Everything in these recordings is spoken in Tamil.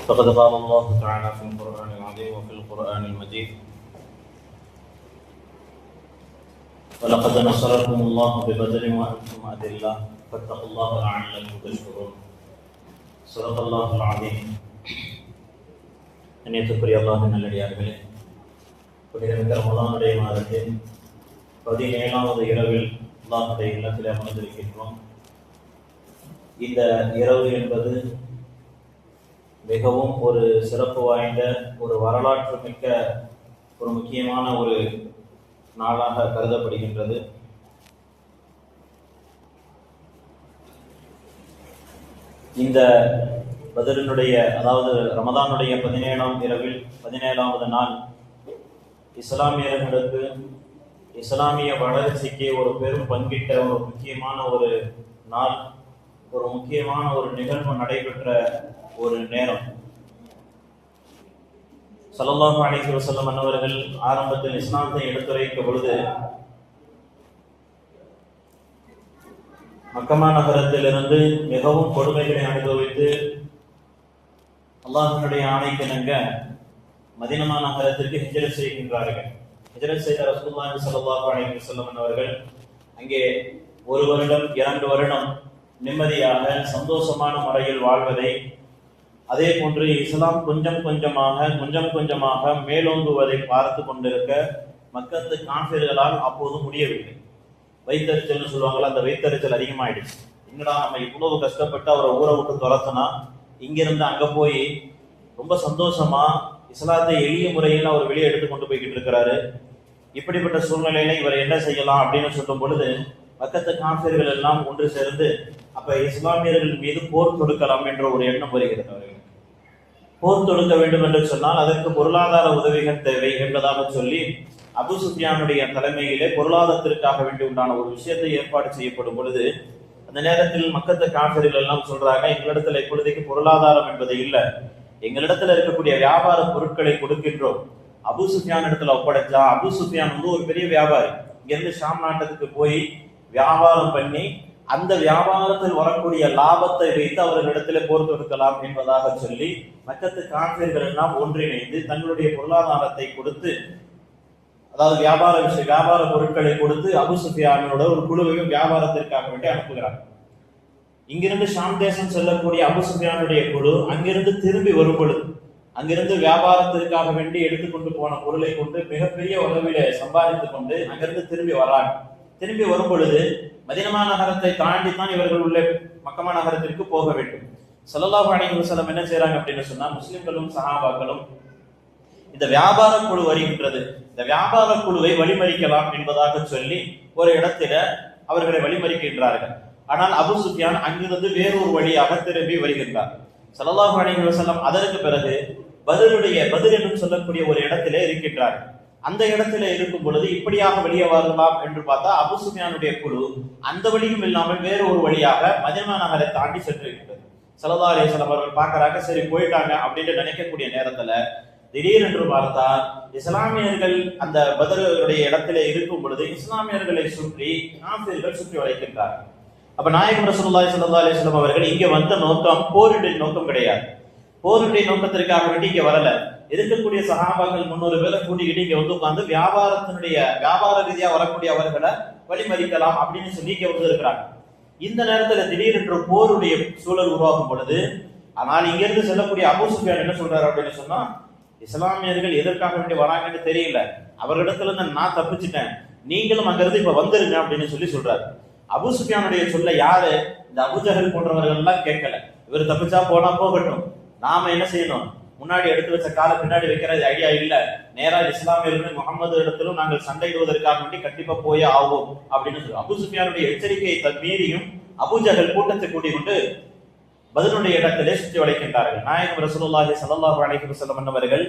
فقد قال الله تعالى في القرآن العظيم وفي القرآن المجيد: ولقد نصركم الله ببدر وأنتم أذلة فاتقوا الله لعلكم تشكرون. صدق الله العظيم. கண்ணியத்துக்குரிய அல்லாஹ்வின் நல்லடியார்களே, புனிதமிக்க ரமலானுடைய மாதத்தில் 17வது இரவில் அல்லாஹ்வுடைய இல்லத்தில் அமர்ந்திருக்கின்றோம். இந்த இரவு என்பது மிகவும் ஒரு சிறப்பு வாய்ந்த, ஒரு வரலாற்று மிக்க, ஒரு முக்கியமான ஒரு நாளாக கருதப்படுகின்றது. இந்த பத்ரினுடைய, அதாவது ரமதானுடைய 17ஆம் இரவில் 17வது நாள் இஸ்லாமியர்களுக்கு இஸ்லாமிய வளர்ச்சிக்கு ஒரு பெரும் பங்கிட்ட ஒரு முக்கியமான ஒரு நாள், ஒரு முக்கியமான ஒரு நிகழ்வு நடைபெற்ற ஒரு நேரம். ஸல்லல்லாஹு அலைஹி வஸல்லம் அன்னவர்கள் ஆரம்பத்தில் இஸ்லாத்தை எடுத்துரைக்கும் பொழுது மக்கமா நகரத்திலிருந்து மிகவும் கொடுமைகளை அனுபவித்து அல்லாஹ்வினுடைய ஆணைக்கிணங்க மதீனா நகரத்திற்கு ஹிஜ்ரத் செய்கின்றார்கள். ஹிஜ்ரத் செய்த ரசூலுல்லாஹி ஸல்லல்லாஹு அலைஹி வஸல்லம் அன்னவர்கள் அங்கே 1 வருடம் 2 வருடம் நிம்மதியாக சந்தோஷமான முறையில் வாழ்வதை, அதே போன்று இஸ்லாம் கொஞ்சம் கொஞ்சமாக மேலோங்குவதை பார்த்து கொண்டிருக்க மக்கத்து காஃபிர்களால் அப்போது முடியவில்லை. வைத்தறிச்சல் சொல்லுவாங்களா, அந்த வைத்தறிச்சல் அதிகமாயிடுச்சு. என்னடா நம்ம இவ்வளவு கஷ்டப்பட்டு அவரை ஊரை விட்டு துரத்துனா, இங்கிருந்து அங்க போய் ரொம்ப சந்தோஷமா இஸ்லாத்தை எளிய முறையில் அவர் வெளியே எடுத்து கொண்டு போய்கிட்டு இருக்கிறாரு. இப்படிப்பட்ட சூழ்நிலையில இவர் என்ன செய்யலாம் அப்படின்னு சொல்லும் பொழுது மக்கத்து காஃபிர்கள் எல்லாம் ஒன்று சேர்ந்து அப்ப இஸ்லாமியர்கள் மீது போர் தொடுக்கலாம் என்ற ஒரு எண்ணம் வருகிறது. அவர்களுக்கு போர் தொடுக்க வேண்டும் என்று சொன்னால் அதற்கு பொருளாதார உதவிகள் தேவை என்பதாக சொல்லி அபு சுஃபியானுடைய தலைமையிலே பொருளாதாரத்திற்காக வேண்டி உண்டான ஒரு விஷயத்தை ஏற்பாடு செய்யப்படும் பொழுது அந்த நேரத்தில் மக்கத்து காஃபிர்கள் எல்லாம் சொல்றாங்க, எங்களிடத்துல இப்பொழுதைக்கு பொருளாதாரம் என்பது இல்லை, எங்களிடத்துல இருக்கக்கூடிய வியாபார பொருட்களை கொடுக்கின்றோம், அபு சுஃபியான் இடத்துல ஒப்படைச்சா. அபு சுஃபியான் ஒரு பெரிய வியாபாரி, இங்கிருந்து ஷாம் நாட்டுக்கு போய் வியாபாரம் பண்ணி அந்த வியாபாரத்தில் வரக்கூடிய லாபத்தை வைத்து அவர்களிடத்தில் போர் தொடுக்கலாம் என்பதாக சொல்லி மக்கத்து காஃபிர்கள் எல்லாம் ஒன்றிணைந்து தங்களுடைய பொருளாதாரத்தை கொடுத்து, அதாவது வியாபார பொருட்களை கொடுத்து அபு சுஃபியானோட ஒரு குழுவையும் வியாபாரத்திற்காக வேண்டி அனுப்புகிறார். இங்கிருந்து ஷாம் தேசம் செல்லக்கூடிய அபு சுஃபியானுடைய குழு அங்கிருந்து திரும்பி வரும் பொழுது, அங்கிருந்து வியாபாரத்திற்காக வேண்டி எடுத்துக்கொண்டு போன பொருளை கொண்டு மிகப்பெரிய உதவியில சம்பாதித்துக் கொண்டு அங்கிருந்து திரும்பி வராங்க. திரும்பி வரும் பொழுது மதீனா நகரத்தை தாண்டி தான் இவர்கள் உள்ள மக்கமா நகரத்திற்கு போக வேண்டும். ஸல்லல்லாஹு அலைஹி வஸல்லம் என்ன செய்யறாங்க அப்படின்னு சொன்னா, முஸ்லிம்களும் சஹாபாக்களும் இந்த வியாபார குழு வருகின்றது, இந்த வியாபார குழுவை வழிமறிக்கலாம் என்பதாக சொல்லி ஒரு இடத்தில அவர்களை வழிமறிக்கின்றார்கள். ஆனால் அபு சுஃபியான் அங்கிருந்து வேறொரு வழியாக திரும்பி வருகின்றார். ஸல்லல்லாஹு அலைஹி வஸல்லம் அதற்கு பிறகு பத்ர் என்று சொல்லக்கூடிய ஒரு இடத்திலே இருக்கின்றார்கள். அந்த இடத்துல இருக்கும் பொழுது இப்படியாக வெளியே வரலாம் என்று பார்த்தா அபு சுஃபியானுடைய குழு அந்த வழியும் இல்லாமல் வேற ஒரு வழியாக மதீனா நகரை தாண்டி சென்றிருக்கிறது. ஸல்லல்லாஹு அலைஹி வஸல்லம் அவர்கள் பார்க்கறாங்க, சரி போயிட்டாங்க அப்படின்னு நினைக்கக்கூடிய நேரத்துல திடீரென்று பார்த்தா இஸ்லாமியர்கள் அந்த பத்ருடைய இடத்துல இருக்கும் பொழுது இஸ்லாமியர்களை சுற்றி காஃபிர்கள் சுற்றி வளைக்கின்றார்கள். அப்ப நாயகம் ரசூலுல்லாஹி ஸல்லல்லாஹு அலைஹி வஸல்லம் அவர்கள் இங்க வந்த நோக்கம் போருடைய நோக்கம் கிடையாது. போருடைய நோக்கத்திற்காக வேண்டி இங்க வரல. இருக்கக்கூடிய சஹாபாக்கள் 300 பேரை கூட்டிக்கிட்டு இங்க வந்து உட்கார்ந்து வியாபார ரீதியா வரக்கூடிய அவர்களை வழிமறிக்கலாம் அப்படின்னு சொல்லி இங்க வந்து இருக்கிறாங்க. இந்த நேரத்துல திடீரென்று போருடைய சூழல் உருவாகும் பொழுது, ஆனால் இங்க இருந்து செல்லக்கூடிய அபூ சுஃபியான் என்ன சொல்றாரு அப்படின்னு சொன்னா, இஸ்லாமியர்கள் எதற்காக வேண்டி வராங்கன்னு தெரியல, அவர்களிடத்துல நான் தப்பிச்சுட்டேன், நீங்களும் அங்கிருந்து இப்ப வந்துருங்க அப்படின்னு சொல்லி சொல்றாரு. அபூ சுஃபியானுடைய சொல்ல யாரு இந்த அபூஜஹல் போன்றவர்கள் எல்லாம் கேட்கல. இவர் தப்பிச்சா போனா போகட்டும், நாம என்ன செய்யணும், முன்னாடி எடுத்து வச்ச கால பின்னாடி வைக்கிறது ஐடியா இல்ல, நேரா இஸ்லாமியர்கள் முகமது இடத்திலும் நாங்கள் சண்டையிடுவதற்காக வேண்டி கண்டிப்பா போயே ஆகும் அப்படின்னு சொல்லி அபூ சுஃபியானுடைய எச்சரிக்கையை மீறியும் அபூஜஹல் கூட்டத்தை கூட்டிக் கொண்டு பத்ருடைய இடத்திலே சுற்றி வளைக்கின்றார்கள். நாயகம் ரசூலுல்லாஹி ஸல்லல்லாஹு அலைஹி வஸல்லம் அன்னவர்கள்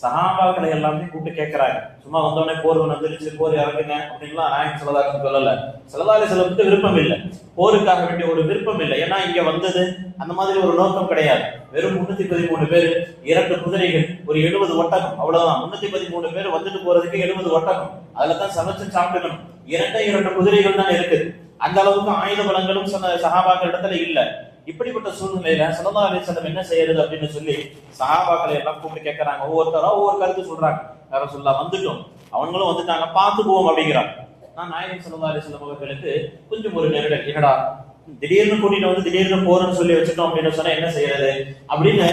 சஹாபாக்களை எல்லாமே கூப்பிட்டு கேட்கிறாங்க. சும்மா வந்தோடனே போர் வந்துருச்சு, போர் இறங்குங்க அப்படின்லாம் நாயகம் ஸல்லல்லாஹு அலைஹி சொல்லல. ஸல்லல்லாஹு அலைஹி வஸல்லம் விருப்பம் இல்லை, போருக்காக வேண்டிய ஒரு விருப்பம் இல்லை. ஏன்னா இங்க வந்தது அந்த மாதிரி ஒரு நோக்கம் கிடையாது. வெறும் 313 பேர், 2 குதிரைகள், ஒரு 70 ஒட்டகம், அவ்வளவுதான். 313 பேர் வந்துட்டு போறதுக்கு 70 ஒட்டகம், அதுல தான் சமைச்சு சாப்பிடணும். 2 குதிரைகள் தான் இருக்குது. அந்த அளவுக்கு ஆயுத பலங்களும் சஹாபாக்கள் இடத்துல இல்ல. இப்படிப்பட்ட சூழ்நிலையில ஸல்லல்லாஹு அலைஹி வஸல்லம் என்ன செய்யறது அப்படின்னு சொல்லி சஹாபாக்களை எல்லாம் கூப்பிட்டு கேட்கறாங்க. ஒவ்வொருத்தரா ஒவ்வொரு கருத்து சொல்றாங்க. யா ரசூலுல்லாஹ் வந்துட்டோம், அவங்களும் வந்துட்டாங்க, பார்த்துக்குவோம் அப்படிங்கிறாங்க. நான் நாயகம் ஸல்லல்லாஹு அலைஹி வஸல்லம் அவர்களுக்கு கொஞ்சம் ஒரு நெருடல், என்னடா திடீர்னு கூட்டிட்டு வந்து திடீர்னு போறேன்னு சொல்லி வச்சுட்டோம் அப்படின்னு சொன்னா என்ன செய்யறது அப்படின்னு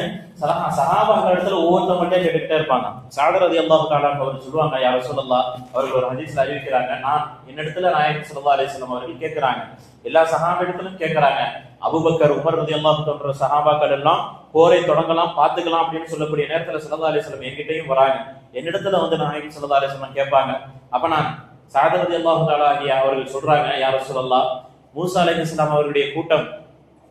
சஹாபாக்கள் இடத்துல ஒவ்வொருத்தவங்கள்ட்ட கேட்டுக்கிட்டே இருப்பாங்க. ஸஅத் ரலியல்லாஹு தஆலா அவர் சொல்லுவாங்க, யா ரசூலல்லாஹ், அவர்கள் ஒரு ஹதீஸ்ல அறிவிக்கிறாங்க, நான் என்னிடத்துல நாயகம் ஸல்லல்லாஹு அலைஹி வஸல்லம் அவர்கள் கேட்கிறாங்க, எல்லா சஹாபாக்களும் கேட்கிறாங்க, அபூபக்கர் உமர் ரலியல்லாஹு தஆலா சஹாபாக்கள் எல்லாம் போரை தொடங்கலாம் பார்த்துக்கலாம் அப்படின்னு சொல்லக்கூடிய நேரத்துல ஸல்லல்லாஹு அலைஹி வஸல்லம் என்கிட்டயும் வராங்க, என்னிடத்துல வந்து நாயகம் ஸல்லல்லாஹு அலைஹி வஸல்லம் கேட்பாங்க. அப்ப நான் ஸஅத் ரலியல்லாஹு தஆலா அவர்கள் சொல்றாங்க, யா ரசூலல்லாஹ், மூசா அலைஹிஸ்ஸலாம் அவர்களுடைய கூட்டம்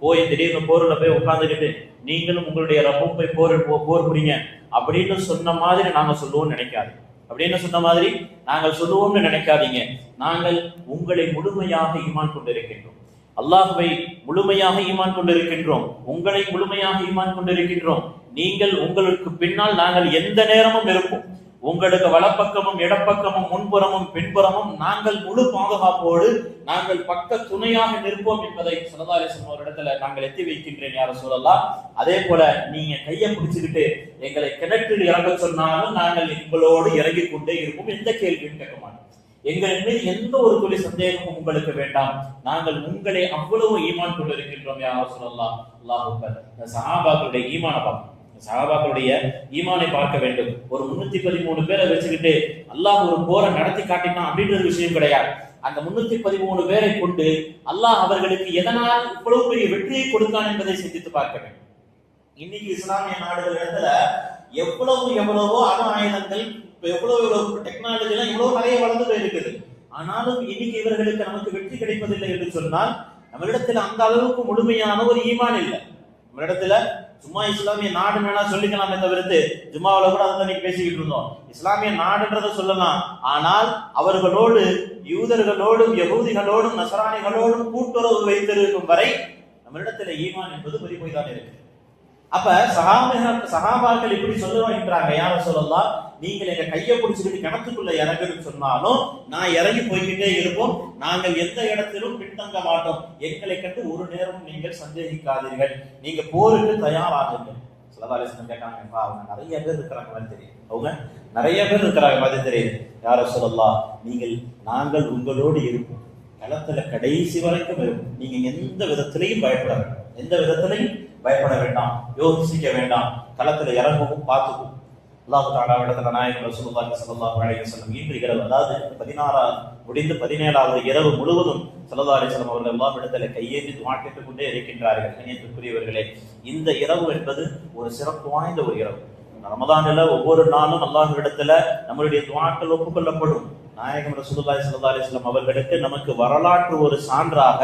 போய் திடீர்னு போர்ல போய் உட்கார்ந்துக்கிட்டு நீங்களும் உங்களுடைய ரப்பும் போய் போர் புரிங்க அப்படின்னு சொன்ன மாதிரி நாங்க சொல்லுவோம்னு நினைக்காது, அப்படின்னு சொன்ன மாதிரி நாங்கள் சொல்லுவோம்னு நினைக்காதீங்க. நாங்கள் உங்களை முழுமையாக ஈமான் கொண்டிருக்கின்றோம், அல்லாஹ்வை முழுமையாக ஈமான் கொண்டிருக்கின்றோம், உங்களை முழுமையாக ஈமான் கொண்டிருக்கின்றோம். நீங்கள் உங்களுக்கு பின்னால் நாங்கள் எந்த நேரமும் இருப்போம், உங்களுக்கு வலப்பக்கமும் இடப்பக்கமும் முன்புறமும் பின்புறமும் நாங்கள் முழு பாதுகாப்போடு நாங்கள் பக்க துணையாக நிற்போம் என்பதை ஸல்லல்லாஹு அலைஹி வஸல்லம் ஒரு இடத்துல நாங்கள் எத்தி வைக்கின்றேன் யா ரசூலல்லாஹ். அதே போல நீங்க கையை பிடிச்சுக்கிட்டு எங்களை கிணற்றில் இறங்க சொன்னாலும் நாங்கள் உங்களோடு இறங்கி கொண்டே இருப்போம், எந்த கேள்வியும் கேட்க மாட்டோம், எங்கள் மீது எந்த ஒரு துளி சந்தேகமும் உங்களுக்கு வேண்டாம், நாங்கள் உங்களை அவ்வளவு ஈமான் கொண்டிருக்கின்றோம் யா ரசூலல்லாஹ். அல்லாஹ் அக்பர். சஹாபாக்களுடைய ஈமான பார்க்கணும், சஹாபாக்களுடைய ஈமானை பார்க்க வேண்டும். ஒரு 313 பேரை வச்சுக்கிட்டு அல்லாஹ் ஒரு போரை நடத்தி காட்டினான் அப்படின்ற விஷயம் கிடையாது. அந்த 313 பேரை கொண்டு அல்லாஹ் அவர்களுக்கு எதனால் இவ்வளவு பெரிய வெற்றியை கொடுத்தான் என்பதை சிந்தித்து பார்க்க வேண்டும். இன்னைக்கு இஸ்லாமிய நாடுகள் இடத்துல எவ்வளவோ அணு ஆயுதங்கள், எவ்வளவு டெக்னாலஜி எல்லாம் இவ்வளவு நிறைய வளர்ந்து போயிருக்குது. ஆனாலும் இன்னைக்கு இவர்களுக்கு நமக்கு வெற்றி கிடைப்பதில்லை என்று சொன்னால் நம்மளிடத்துல அந்த அளவுக்கு முழுமையான ஒரு ஈமான் இல்லை. நம்மளிடத்துல சும்மா இஸ்லாமிய நாடுன்னா சொல்லிக்கலாமே தவிர்த்து ஜும்மாவில கூட அதை பேசிக்கிட்டு இருந்தோம். இஸ்லாமிய நாடுன்றதை சொல்லலாம், ஆனால் அவர்களோடு யூதர்களோடும் யகூதிகளோடும் நசராணிகளோடும் கூட்டுறவு வைத்திருக்கும் வரை நம்மளிடத்துல ஈமான் என்பது பறிபோய் தான் இருக்கு. அப்ப சஹாபாக்கள் இப்படி சொல்லுவாங்க, யார சொல்லலாம், நீங்கள் எங்க கையை பிடிச்சிக்கிட்டு கிணத்துக்குள்ள இறங்குன்னு சொன்னாலும் நான் இறங்கி போய்கிட்டே இருப்போம், நாங்கள் எந்த இடத்திலும் பின்தங்க மாட்டோம், எங்களை கண்டு ஒரு நேரமும் நீங்கள் சந்தேகிக்காதீர்கள், நீங்க போருக்கு தயாராகுங்கள். ஸல்லல்லாஹு அலைஹி வஸல்லம் கேட்காங்க, அவங்க நிறைய பேர் இருக்கிறாங்க மாதிரி தெரியுது, அவங்க நிறைய பேர் இருக்கிறாங்க மாதிரி தெரியுது, யார சொல்லலாம், நாங்கள் உங்களோடு இருப்போம், களத்துல கடைசி வரைக்கும் இருக்கும், நீங்க எந்த விதத்திலையும் பயப்பட வேண்டாம், எந்த விதத்திலையும் பயப்பட வேண்டாம், யோசிக்க வேண்டாம், களத்துல இறங்கவும் பார்த்துக்கும். அல்லாஹ் தஆலா இடத்துல நாயகம் ரசூலுல்லாஹி ஸல்லல்லாஹு அலைஹி வஸல்லம் இன்று இரவு, அதாவது 16 முடிந்து 17வது இரவு முழுவதும் ஸல்லல்லாஹு அலைஹி வஸல்லம் அவர்கள் அல்லாஹ் இடத்துல கையேந்தி துஆ கேட்டுக் கொண்டே இருக்கின்றார்கள். கண்ணியத்திற்குரியவர்களே, இந்த இரவு என்பது ஒரு சிறப்பு வாய்ந்த ஒரு இரவு. ரமதான்ல ஒவ்வொரு நாளும் அல்லாஹ் இடத்துல நம்மளுடைய துஆக்கள் ஒப்புக்கொள்ளப்படும். நாயகம் ரசூலுல்லாஹி ஸல்லல்லாஹு அலைஹி வஸல்லம் அவர்களுக்கு நமக்கு வரலாற்று ஒரு சான்றாக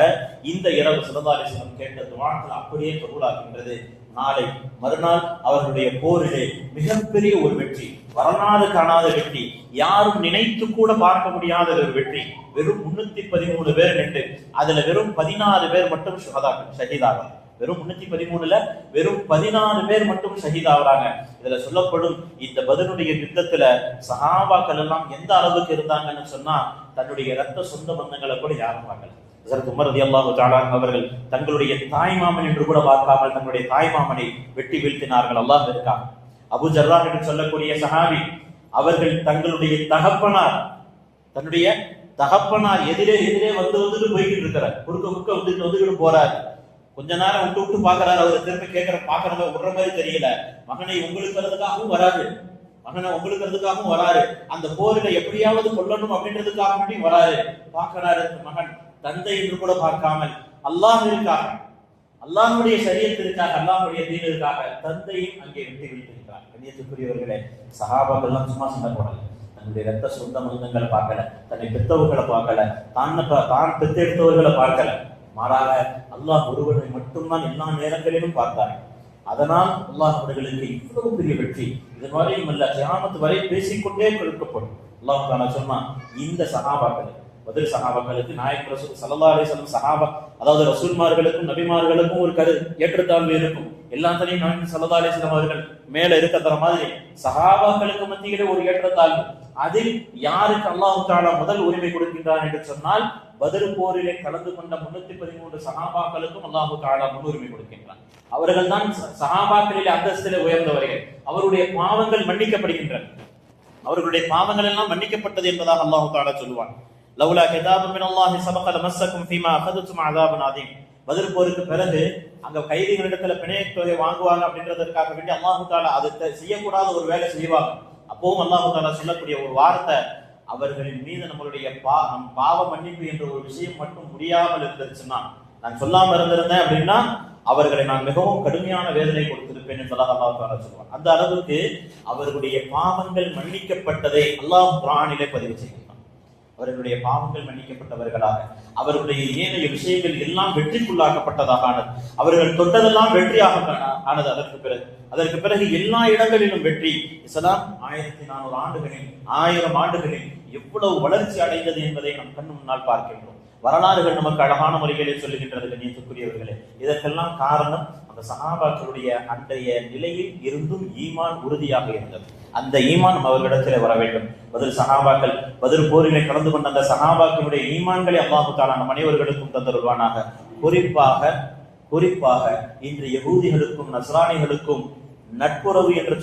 இந்த இரவு ஸல்லல்லாஹு அலைஹி வஸல்லம் கேட்ட துஆக்கள் அப்படியே கபூலாகின்றது. நாளை மறுநாள் அவர்களுடைய போரிலே மிகப்பெரிய ஒரு வெற்றி, வரலாறு காணாத வெற்றி, யாரும் நினைத்து கூட பார்க்க முடியாத ஒரு வெற்றி. வெறும் 313 பேர் நின்று அதுல வெறும் 16 பேர் மட்டும் ஷஹீதாக, வெறும் 313ல வெறும் 16 பேர் மட்டும் ஷஹீதாகிறாங்க. இதுல சொல்லப்படும் இந்த பத்ருடைய யுத்தத்துல சஹாபாக்கள் எல்லாம் எந்த அளவுக்கு இருந்தாங்கன்னு சொன்னா, தன்னுடைய இரத்த சொந்த பந்தங்களை கூட யாரும் பார்க்கல. ஹஜ்ரத் உமர் ரலியல்லாஹு தஆலா அவர்கள் தங்களுடைய தாய் மாமன் என்று கூட பார்க்காமல் தன்னுடைய தாய் மாமனை வெட்டி வீழ்த்தினார்கள். அல்லாஹ் இருக்காங்க. அபூ ஜர்ரா என்று சொல்லக்கூடிய சஹாபி, அவர்கள் தங்களுடைய தகப்பனார் எதிரே வந்து போய்கிட்டு இருக்கிறார், குறுக்க வந்துட்டு போறாரு. கொஞ்ச நேரம் விட்டு பாக்குறாரு, அவர் திரும்ப பாக்குறத விடுற மாதிரி தெரியல. மகனை உங்களுக்கிறதுக்காகவும் வராரு, அந்த போரில எப்படியாவது கொல்லணும் அப்படின்றதுக்காக வராரு. பாக்குறாரு, மகன் தந்தை என்று கூட பார்க்காமல் அல்லாஹ்விற்காக, அல்லாஹ்வுடைய ஷரியத்திற்காக, அல்லாஹ்வுடைய தீனுக்காக தந்தையும் அங்கே விட்டு விட்டிருக்கிறார். கண்ணியத்துக்குரியவர்களே, சஹாபாக்கள் எல்லாம் சும்மா சண்டை போடல, தன்னுடைய ரத்த சொந்த பந்தங்களை பார்க்கல, தன்னை பெற்றவர்களை பார்க்கல, தான் பெற்றெடுத்தவர்களை பார்க்கல, மாறாக அல்லாஹ் ஒருவனை மட்டும்தான் எல்லா நேரங்களிலும் பார்த்தார். அதனால் அல்லாஹ் அவர்களுக்கு இவ்வளவு பெரிய வெற்றி இது வரையும் அல்ல, கியாமத் வரை பேசிக்கொண்டே கொடுக்கப்படும். அல்லாஹ் தஆலா சொன்னான், இந்த சஹாபாக்கள் பதில் சஹாபாக்களுக்கு நாயகம் ரசூல் ஸல்லல்லாஹு அலைஹி வஸல்லம் அதாவது ரசூல்மார்களுக்கும் நபிமார்களுக்கும் ஒரு ஏற்றத்தாழ்வு இருக்கும். எல்லாத்தையும் நாயகம் ஸல்லல்லாஹு அலைஹி வஸல்லம் அவர்கள் மேல இருக்கிற மாதிரி சஹாபாக்களுக்கு மத்தியிலே ஒரு ஏற்றத்தாழ்வு. அதில் யாருக்கு அல்லாஹ் தஆலா முதல் உரிமை கொடுக்கின்றான் என்று சொன்னால், பத்ர் போரிலே கலந்து கொண்ட 313 சஹாபாக்களுக்கும் அல்லாஹு தஆலா முன்னுரிமை கொடுக்கின்றான். அவர்கள் தான் சஹாபாக்களிலே அந்தஸ்திலே உயர்ந்தவர்கள். அவருடைய பாவங்கள் மன்னிக்கப்படுகின்றன. அவர்களுடைய பாவங்கள் எல்லாம் மன்னிக்கப்பட்டது என்பதாக அல்லாஹு தஆலா சொல்வான். லவ்லா கிதாபும் மினல்லாஹி சபக லமஸ்ஸக்கும் ஃபீமா அகதுதும் அஸாபுன் அதீம். பத்ர் போருக்கு பிறகு அங்க கைதிகளிடத்துல பிணை தொகை வாங்குவாங்க அப்படின்றதற்காக வேண்டி அல்லாஹு தஆலா அது செய்யக்கூடாத ஒரு வேலை செய்வாங்க. அப்பவும் அல்லாஹு தஆலா சொல்லக்கூடிய ஒரு வார்த்தை, அவர்களின் மீது நம்மளுடைய பாவ மன்னிப்பு என்ற ஒரு விஷயம் மட்டும் முடியாமல் இருந்துச்சுன்னா, நான் சொல்லாம இருந்திருந்தேன் அப்படின்னா அவர்களை நான் மிகவும் கடுமையான வேதனை கொடுத்திருப்பேன் என்பதாக அல்லாஹ் தஆலா சொல்வான். அந்த அளவுக்கு அவர்களுடைய பாவங்கள் மன்னிக்கப்பட்டதை அல்லாஹ் குர்ஆனிலே பதிவு செய்கிறான். அவர்களுடைய பாவங்கள் மன்னிக்கப்பட்டவர்களாக, அவர்களுடைய ஏனைய விஷயங்கள் எல்லாம் வெற்றிக்குள்ளாக்கப்பட்டதாக ஆனது. அவர்கள் தொட்டதெல்லாம் வெற்றியாக ஆனது. அதற்கு பிறகு எல்லா இடங்களிலும் வெற்றி. இஸ்லாம் 1400 ஆண்டுகளில் 1000 ஆண்டுகளில் எவ்வளவு வளர்ச்சி அடைந்தது என்பதை நம் கண் முன்னால் பார்க்கின்றோம். வரலாறுகள் நமக்கு அழகான முறைகளில் சொல்லுகின்றது. கண்ணியத்துக்குரியவர்களே, இதற்கெல்லாம் காரணம் அந்த சஹாபாக்களுடைய அன்றைய நிலையில் இருந்தும் ஈமான் உறுதியாக இருந்தது. அந்த ஈமான் அவர்களிடத்திலே வர வேண்டும். சஹாபாக்கள் பத்ர் போரிலே கலந்து கொண்ட அந்த சஹாபாக்களுடைய ஈமான்களை அல்லாஹு தஆலா நம் அனைவர்களுக்கும் தந்தருள்வானாக. குறிப்பாக இன்று யகூதிகளுக்கும் நஸ்ரானிகளுக்கும் நட்புறவு என்று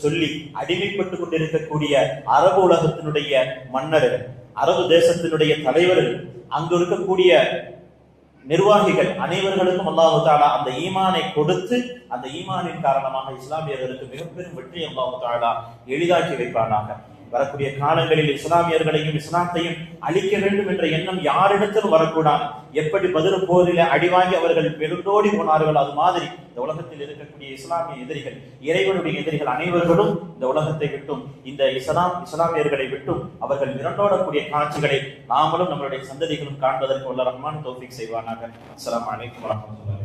சொல்லி அடிமைப்பட்டுக் கொண்டிருக்கக்கூடிய அரபு உலகத்தினுடைய மன்னர்கள், அரபு தேசத்தினுடைய தலைவர்கள், அங்கு இருக்கக்கூடிய நிர்வாகிகள் அனைவர்களுக்கும் அல்லாஹு தஆலா அந்த ஈமானை கொடுத்து, அந்த ஈமானின் காரணமாக இஸ்லாமியர்களுக்கு மிகப்பெரும் வெற்றி அல்லாஹு தஆலா எளிதாக்கி வைப்பானாக. வரக்கூடிய காலங்களில் இஸ்லாமியர்களையும் இஸ்லாத்தையும் அழிக்க வேண்டும் என்ற எண்ணம் யாரிடத்திலும் வரக்கூடாது. எப்படி பத்ர் போரிலே அடிவாங்கி அவர்கள் பெருந்தோடி போனார்கள், அது மாதிரி இந்த உலகத்தில் இருக்கக்கூடிய இஸ்லாமிய எதிரிகள், இறைவனுடைய எதிரிகள் அனைவர்களும் இந்த உலகத்தை விட்டும், இந்த இஸ்லாமியர்களை விட்டும் அவர்கள் விரண்டோடக்கூடிய காட்சிகளை நாமளும் நம்மளுடைய சந்ததிகளும் காண்பதற்கு வல்ல ரஹ்மான் தௌஃபீக் செய்வானாக. அஸ்ஸலாமு அலைக்கும் வரஹ்மத்துல்லாஹி.